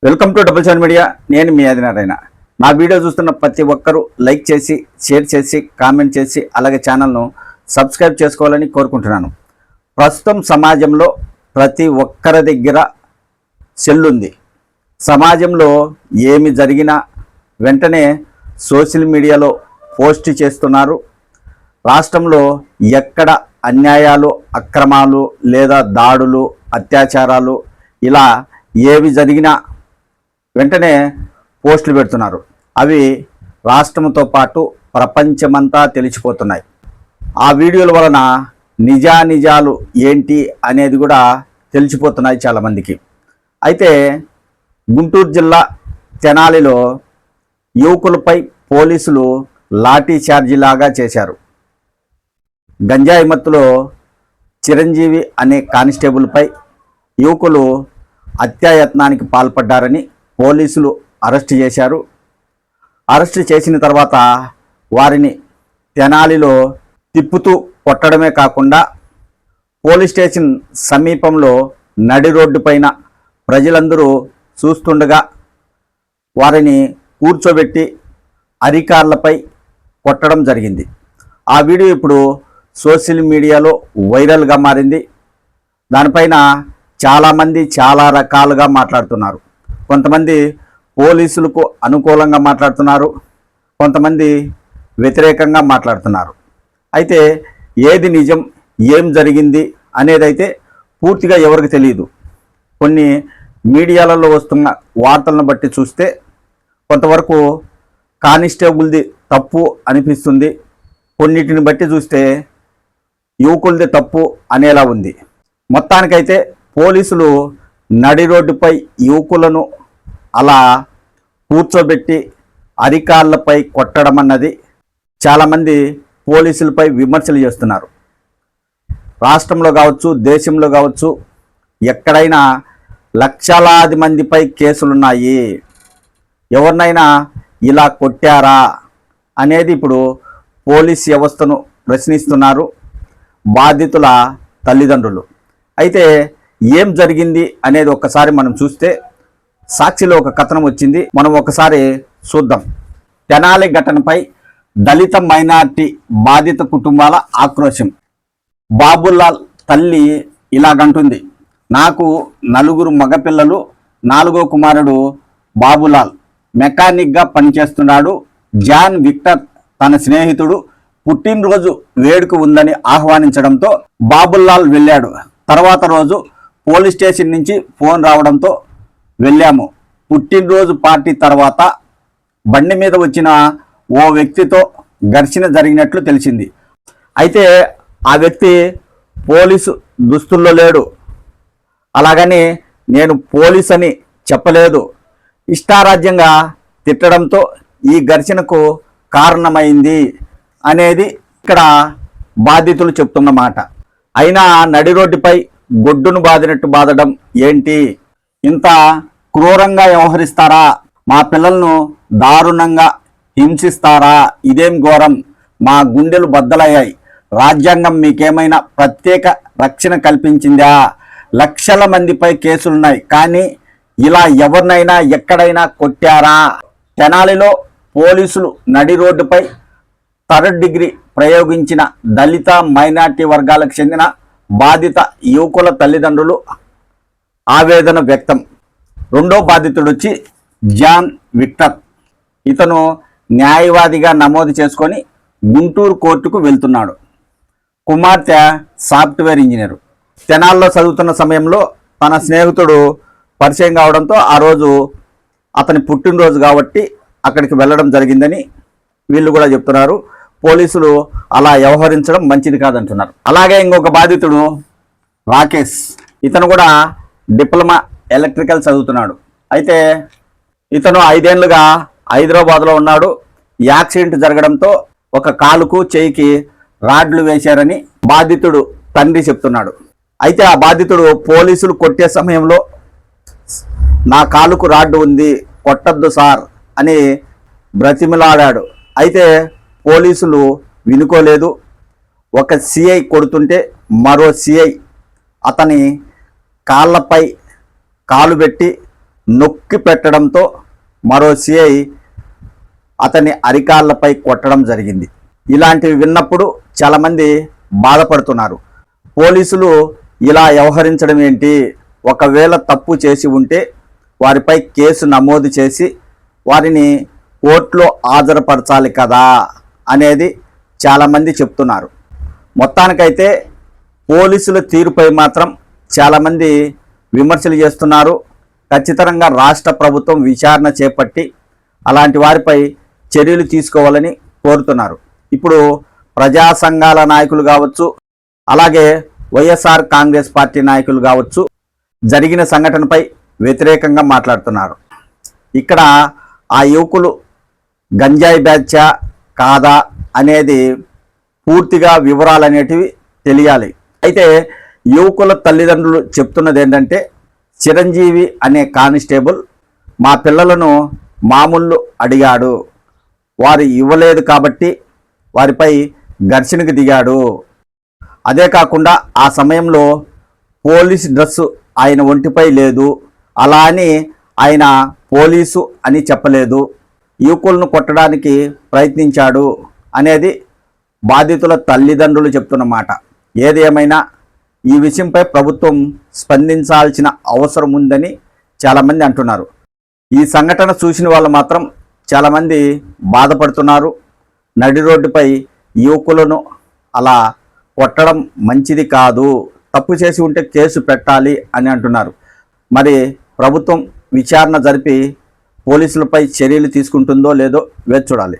Welcome to double seven media. నేను మీ ఆదినారాయణ. నా video చూస్తున్న ప్రతి ఒక్కరూ లైక్ చేసి, షేర్ చేసి, కామెంట్ చేసి, అలాగే ఛానల్ను సబ్స్క్రైబ్ చేసుకోవాలని కోరుకుంటున్నాను. ప్రస్తుతం సమాజంలో ప్రతి ఒక్కరి దగ్గర సెల్ ఉంది. సమాజంలో ఏమి జరిగినా వెంటనే సోషల్ మీడియాలో పోస్ట్ చేస్తున్నారు. రాష్ట్రంలో ఎక్కడ అన్యాయాలు, అక్రమాలు లేదా దాడులు, అత్యాచారాలు ఇలా ఏవి జరిగినా వెంటనే పోస్టులు పెడుతున్నారు. అవి రాష్ట్రంతో పాటు ప్రపంచమంతా తెలిసిపోతున్నాయి. ఆ వీడియోల వలన నిజానిజాలు ఏంటి అనేది కూడా తెలిసిపోతున్నాయి చాలామందికి. అయితే గుంటూరు జిల్లా తెనాలిలో యువకులపై పోలీసులు లాఠీ చార్జీలాగా చేశారు. గంజాయి మత్తులో చిరంజీవి అనే కానిస్టేబుల్పై యువకులు హత్యాయత్నానికి పాల్పడ్డారని పోలీసులు అరెస్ట్ చేశారు. అరెస్ట్ చేసిన తర్వాత వారిని తెనాలిలో తిప్పుతూ కొట్టడమే కాకుండా పోలీస్ స్టేషన్ సమీపంలో నడి రోడ్డు పైన ప్రజలందరూ చూస్తుండగా వారిని కూర్చోబెట్టి అరికార్లపై కొట్టడం జరిగింది. ఆ వీడియో ఇప్పుడు సోషల్ మీడియాలో వైరల్గా మారింది. దానిపైన చాలామంది చాలా రకాలుగా మాట్లాడుతున్నారు. కొంతమంది పోలీసులకు అనుకూలంగా మాట్లాడుతున్నారు, కొంతమంది వ్యతిరేకంగా మాట్లాడుతున్నారు. అయితే ఏది నిజం, ఏం జరిగింది అనేది అయితే పూర్తిగా ఎవరికి తెలియదు. కొన్ని మీడియాలలో వస్తున్న వార్తలను బట్టి చూస్తే కొంతవరకు కానిస్టేబుల్ది తప్పు అనిపిస్తుంది. కొన్నిటిని బట్టి చూస్తే యువకులది తప్పు అనేలా ఉంది. మొత్తానికైతే పోలీసులు నడి రోడ్డుపై యువకులను అలా కూర్చోబెట్టి అరికాళ్ళపై కొట్టడం అన్నది చాలామంది పోలీసులపై విమర్శలు చేస్తున్నారు. రాష్ట్రంలో కావచ్చు, దేశంలో కావచ్చు, ఎక్కడైనా లక్షలాది మందిపై కేసులున్నాయి. ఎవరినైనా ఇలా కొట్టారా అనేది ఇప్పుడు పోలీస్ వ్యవస్థను ప్రశ్నిస్తున్నారు బాధితుల తల్లిదండ్రులు. అయితే ఏం జరిగింది అనేది ఒక్కసారి మనం చూస్తే సాక్షిలో ఒక కథనం వచ్చింది. మనం ఒకసారి చూద్దాం. తెనాలి ఘటనపై దళిత మైనార్టీ బాధిత కుటుంబాల ఆక్రోశం. బాబులాల్ తల్లి ఇలాగంటుంది: నాకు 4 మగపిల్లలు, 4వ కుమారుడు బాబులాల్ మెకానిక్గా పనిచేస్తున్నాడు. జాన్ విక్టర్ తన స్నేహితుడు పుట్టినరోజు వేడుక ఉందని ఆహ్వానించడంతో బాబులాల్ వెళ్ళాడు. తర్వాత రోజు పోలీస్ స్టేషన్ నుంచి ఫోన్ రావడంతో వెళ్ళాము. పుట్టినరోజు పార్టీ తర్వాత బండి మీద వచ్చిన ఓ వ్యక్తితో ఘర్షణ జరిగినట్లు తెలిసింది. అయితే ఆ వ్యక్తి పోలీసు దుస్తుల్లో లేడు. అలాగని నేను పోలీస్ అని చెప్పలేదు. ఇష్టారాజ్యంగా తిట్టడంతో ఈ ఘర్షణకు కారణమైంది అనేది ఇక్కడ బాధితులు చెప్తున్న మాట. అయినా నడి రోడ్డుపై గొడ్డును బాదినట్టు బాదడం ఏంటి? ఇంత క్రూరంగా వ్యవహరిస్తారా? మా పిల్లలను దారుణంగా హింసిస్తారా? ఇదేం ఘోరం! మా గుండెలు బద్దలయ్యాయి. రాజ్యాంగం మీకేమైనా ప్రత్యేక రక్షణ కల్పించిందా? లక్షల మందిపై కేసులున్నాయి, కానీ ఇలా ఎవరినైనా ఎక్కడైనా కొట్టారా? తెనాలిలో పోలీసులు నడి రోడ్డుపై 3rd డిగ్రీ ప్రయోగించిన దళిత మైనార్టీ వర్గాలకు చెందిన బాధిత యువకుల తల్లిదండ్రులు ఆవేదన వ్యక్తం. రెండో బాధితుడు వచ్చి జాన్ విక్టర్. ఇతను న్యాయవాదిగా నమోదు చేసుకొని గుంటూరు కోర్టుకు వెళ్తున్నాడు. కుమార్తె సాఫ్ట్వేర్ ఇంజనీరు. తెనాల్లో చదువుతున్న సమయంలో తన స్నేహితుడు పరిచయం కావడంతో ఆ రోజు అతని పుట్టినరోజు కాబట్టి అక్కడికి వెళ్ళడం జరిగిందని వీళ్ళు కూడా చెప్తున్నారు. పోలీసులు అలా వ్యవహరించడం మంచిది కాదంటున్నారు. అలాగే ఇంకొక బాధితుడు రాకేష్. ఇతను కూడా డిప్లొమా ఎలక్ట్రికల్ చదువుతున్నాడు. అయితే ఇతను 5 ఏళ్లుగా హైదరాబాద్లో ఉన్నాడు. యాక్సిడెంట్ జరగడంతో ఒక కాలుకు చేయికి రాడ్లు వేశారని బాధితుడు తండ్రి చెప్తున్నాడు. అయితే ఆ బాధితుడు పోలీసులు కొట్టే సమయంలో నా కాలుకు రాడ్డు ఉంది, కొట్టద్దు సార్ అని బ్రతిమిలాడాడు. అయితే పోలీసులు వినుకోలేదు. ఒక సిఐ కొడుతుంటే మరో సిఐ అతని కాళ్ళపై కాలు పెట్టి నొక్కి పెట్టడంతో మరో సిఐ అతని అరికాళ్ళపై కొట్టడం జరిగింది. ఇలాంటివి విన్నప్పుడు చాలామంది బాధపడుతున్నారు. పోలీసులు ఇలా వ్యవహరించడం ఏంటి, ఒకవేళ తప్పు చేసి ఉంటే వారిపై కేసు నమోదు చేసి వారిని కోర్టులో హాజరుపరచాలి కదా అనేది చాలామంది చెప్తున్నారు. మొత్తానికైతే పోలీసుల తీరుపై మాత్రం చాలామంది విమర్శలు చేస్తున్నారు. ఖచ్చితంగా రాష్ట్ర ప్రభుత్వం విచారణ చేపట్టి అలాంటి వారిపై చర్యలు తీసుకోవాలని కోరుతున్నారు. ఇప్పుడు ప్రజా సంఘాల నాయకులు కావచ్చు, అలాగే వైఎస్ఆర్ కాంగ్రెస్ పార్టీ నాయకులు కావచ్చు జరిగిన సంఘటనపై వ్యతిరేకంగా మాట్లాడుతున్నారు. ఇక్కడ ఆ యువకులు గంజాయి బ్యాచా కాదా అనేది పూర్తిగా వివరాలు అనేటివి తెలియాలి. అయితే యువకుల తల్లిదండ్రులు చెప్తున్నది ఏంటంటే, చిరంజీవి అనే కానిస్టేబుల్ మా పిల్లలను మామూలు అడిగాడు, వారు ఇవ్వలేదు కాబట్టి వారిపై ఘర్షణకు దిగాడు. అదే కాకుండా ఆ సమయంలో పోలీసు డ్రెస్సు ఆయన ఒంటిపై లేదు, అలా అని ఆయన పోలీసు అని చెప్పలేదు, యువకులను కొట్టడానికి ప్రయత్నించాడు అనేది బాధితుల తల్లిదండ్రులు చెప్తున్న మాట. ఏది ఏమైనా ఈ విషయంపై ప్రభుత్వం స్పందించాల్సిన అవసరం ఉందని చాలామంది అంటున్నారు. ఈ సంఘటన చూసిన వాళ్ళు మాత్రం చాలామంది బాధపడుతున్నారు. నడి రోడ్డుపై యువకులను అలా కొట్టడం మంచిది కాదు, తప్పు చేసి ఉంటే కేసు పెట్టాలి అని అంటున్నారు. మరి ప్రభుత్వం విచారణ జరిపి పోలీసులపై చర్యలు తీసుకుంటుందో లేదో వేచి చూడాలి.